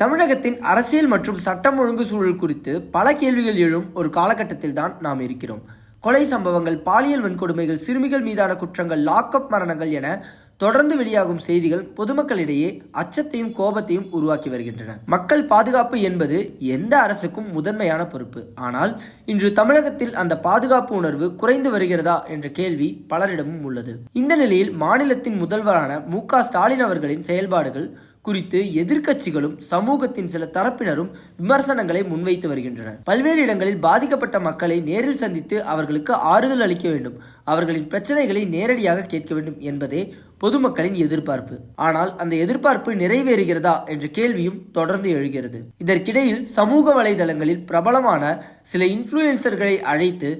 தமிழகத்தின் அரசியல் மற்றும் சட்டம் ஒழுங்கு சூழல் குறித்து பல கேள்விகள் எழும் ஒரு காலகட்டத்தில் தான் நாம் இருக்கிறோம். கொலை சம்பவங்கள், பாலியல் வன்கொடுமைகள், சிறுமிகள் மீதான குற்றங்கள், லாக்அப் மரணங்கள் என தொடர்ந்து வெளியாகும் செய்திகள் பொதுமக்களிடையே அச்சத்தையும் கோபத்தையும் உருவாக்கி வருகின்றன. மக்கள் பாதுகாப்பு என்பது எந்த அரசுக்கும் முதன்மையான பொறுப்பு. ஆனால் இன்று தமிழகத்தில் அந்த பாதுகாப்பு உணர்வு குறைந்து வருகிறதா என்ற கேள்வி பலரிடமும் உள்ளது. இந்த நிலையில் மாநிலத்தின் முதல்வரான மு.க. ஸ்டாலின் அவர்களின் செயல்பாடுகள் குறித்து எதிர்க்கட்சிகளும் சமூகத்தின் சில தரப்பினரும் விமர்சனங்களை முன்வைத்து வருகின்றனர். பல்வேறு இடங்களில் பாதிக்கப்பட்ட மக்களை நேரில் சந்தித்து அவர்களுக்கு ஆறுதல் அளிக்க வேண்டும், அவர்களின் பிரச்சனைகளை நேரடியாக கேட்க வேண்டும் என்பதே பொதுமக்களின் எதிர்பார்ப்பு. ஆனால் அந்த எதிர்பார்ப்பு நிறைவேறுகிறதா என்ற கேள்வியும் தொடர்ந்து எழுகிறது. இதற்கிடையில் சமூக வலைதளங்களில் பிரபலமான சில இன்ஃப்ளூயன்சர்களை அழைத்து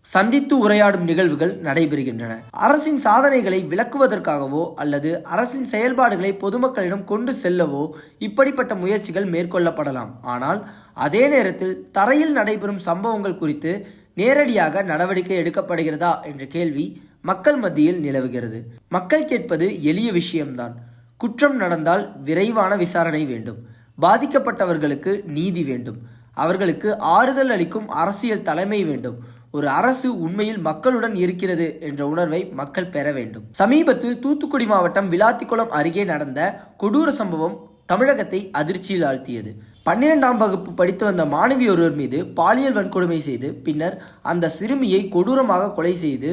சந்தித்து உரையாடும் நிகழ்வுகள் நடைபெறுகின்றன. அரசின் சாதனைகளை விளக்குவதற்காகவோ அல்லது அரசின் செயல்பாடுகளை பொதுமக்களிடம் கொண்டு செல்லவோ இப்படிப்பட்ட முயற்சிகள் மேற்கொள்ளப்படலாம். ஆனால் அதே நேரத்தில் தரையில் நடைபெறும் சம்பவங்கள் குறித்து நேரடியாக நடவடிக்கை எடுக்கப்படுகிறதா என்ற கேள்வி மக்கள் மத்தியில் நிலவுகிறது. மக்கள் கேட்பது எளிய விஷயம்தான். குற்றம் நடந்தால் விரைவான விசாரணை வேண்டும், பாதிக்கப்பட்டவர்களுக்கு நீதி வேண்டும், அவர்களுக்கு ஆறுதல் அளிக்கும் அரசியல் தலைமை வேண்டும், ஒரு அரசு உண்மையில் மக்களுடன் இருக்கிறது என்ற உணர்வை மக்கள் பெற வேண்டும். சமீபத்தில் தூத்துக்குடி மாவட்டம் விளாத்திக்குளம் அருகே நடந்த கொடூர சம்பவம் தமிழகத்தை அதிர்ச்சியில் ஆழ்த்தியது. 12ஆம் வகுப்பு படித்து வந்த மாணவி ஒருவர் மீது பாலியல் வன்கொடுமை செய்து பின்னர் அந்த சிறுமியை கொடூரமாக கொலை செய்து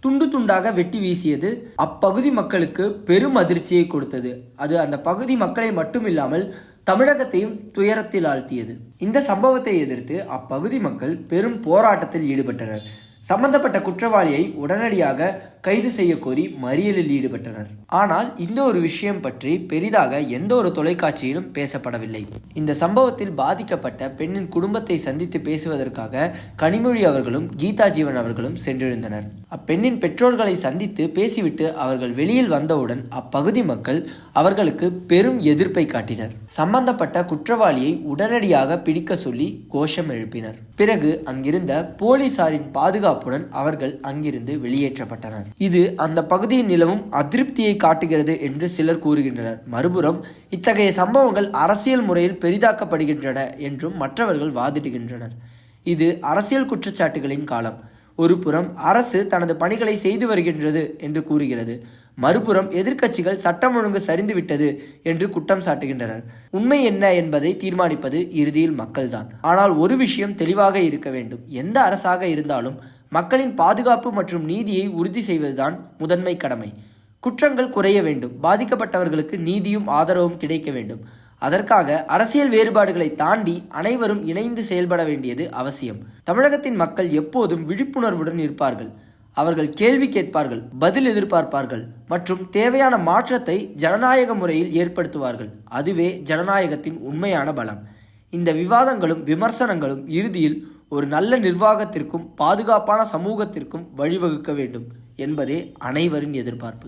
துண்டு துண்டாக வெட்டி வீசியது அப்பகுதி மக்களுக்கு பெரும் அதிர்ச்சியை கொடுத்தது. அது அந்த பகுதி மக்களை மட்டுமில்லாமல் தமிழகத்தையும் துயரத்தில் ஆழ்த்தியது. இந்த சம்பவத்தை எதிர்த்து அப்பகுதி மக்கள் பெரும் போராட்டத்தில் ஈடுபட்டனர். சம்பந்தப்பட்ட குற்றவாளியை உடனடியாக கைது செய்ய கோரி மறியலில் ஈடுபட்டனர். ஆனால் இந்த ஒரு விஷயம் பற்றி பெரிதாக எந்த ஒரு தொலைக்காட்சியிலும் பேசப்படவில்லை. இந்த சம்பவத்தில் பாதிக்கப்பட்ட பெண்ணின் குடும்பத்தை சந்தித்து பேசுவதற்காக கனிமொழி அவர்களும் கீதா ஜீவன் அவர்களும் சென்றிருந்தனர். அப்பெண்ணின் பெற்றோர்களை சந்தித்து பேசிவிட்டு அவர்கள் வெளியில் வந்தவுடன் அப்பகுதி மக்கள் அவர்களுக்கு பெரும் எதிர்ப்பை காட்டினர். சம்பந்தப்பட்ட குற்றவாளியை உடனடியாக பிடிக்க சொல்லி கோஷம் எழுப்பினர். பிறகு அங்கிருந்த போலீசாரின் பாதுகாப்புடன் அவர்கள் அங்கிருந்து வெளியேற்றப்பட்டனர். இது அந்த பகுதியில் நிலவும் அதிருப்தியை காட்டுகிறது என்று சிலர் கூறுகின்றனர். மறுபுறம் இத்தகைய சம்பவங்கள் அரசியல் முறையில் பெரிதாக்கப்படுகின்றன என்றும் மற்றவர்கள் வாதிடுகின்றனர். இது அரசியல் குற்றச்சாட்டுகளின் காலம். ஒரு புறம் அரசு தனது பணிகளை செய்து வருகின்றது என்று கூறுகிறது, மறுபுறம் எதிர்க்கட்சிகள் சட்டம் ஒழுங்கு சரிந்துவிட்டது என்று குற்றம் சாட்டுகின்றனர். உண்மை என்ன என்பதை தீர்மானிப்பது இறுதியில் மக்கள்தான். ஆனால் ஒரு விஷயம் தெளிவாக இருக்க வேண்டும். எந்த அரசாக இருந்தாலும் மக்களின் பாதுகாப்பு மற்றும் நீதியை உறுதி செய்வதுதான் முதன்மை கடமை. குற்றங்கள் குறைய வேண்டும், பாதிக்கப்பட்டவர்களுக்கு நீதியும் ஆதரவும் கிடைக்க வேண்டும். அதற்காக அரசியல் வேறுபாடுகளை தாண்டி அனைவரும் இணைந்து செயல்பட வேண்டியது அவசியம். தமிழகத்தின் மக்கள் எப்போதும் விழிப்புணர்வுடன் இருப்பார்கள். அவர்கள் கேள்வி கேட்பார்கள், பதில் எதிர்பார்ப்பார்கள் மற்றும் தேவையான மாற்றத்தை ஜனநாயக முறையில் ஏற்படுத்துவார்கள். அதுவே ஜனநாயகத்தின் உண்மையான பலம். இந்த விவாதங்களும் விமர்சனங்களும் இறுதியில் ஒரு நல்ல நிர்வாகத்திற்கும் பாதுகாப்பான சமூகத்திற்கும் வழிவகுக்க வேண்டும் என்பதே அனைவரின் எதிர்பார்ப்பு.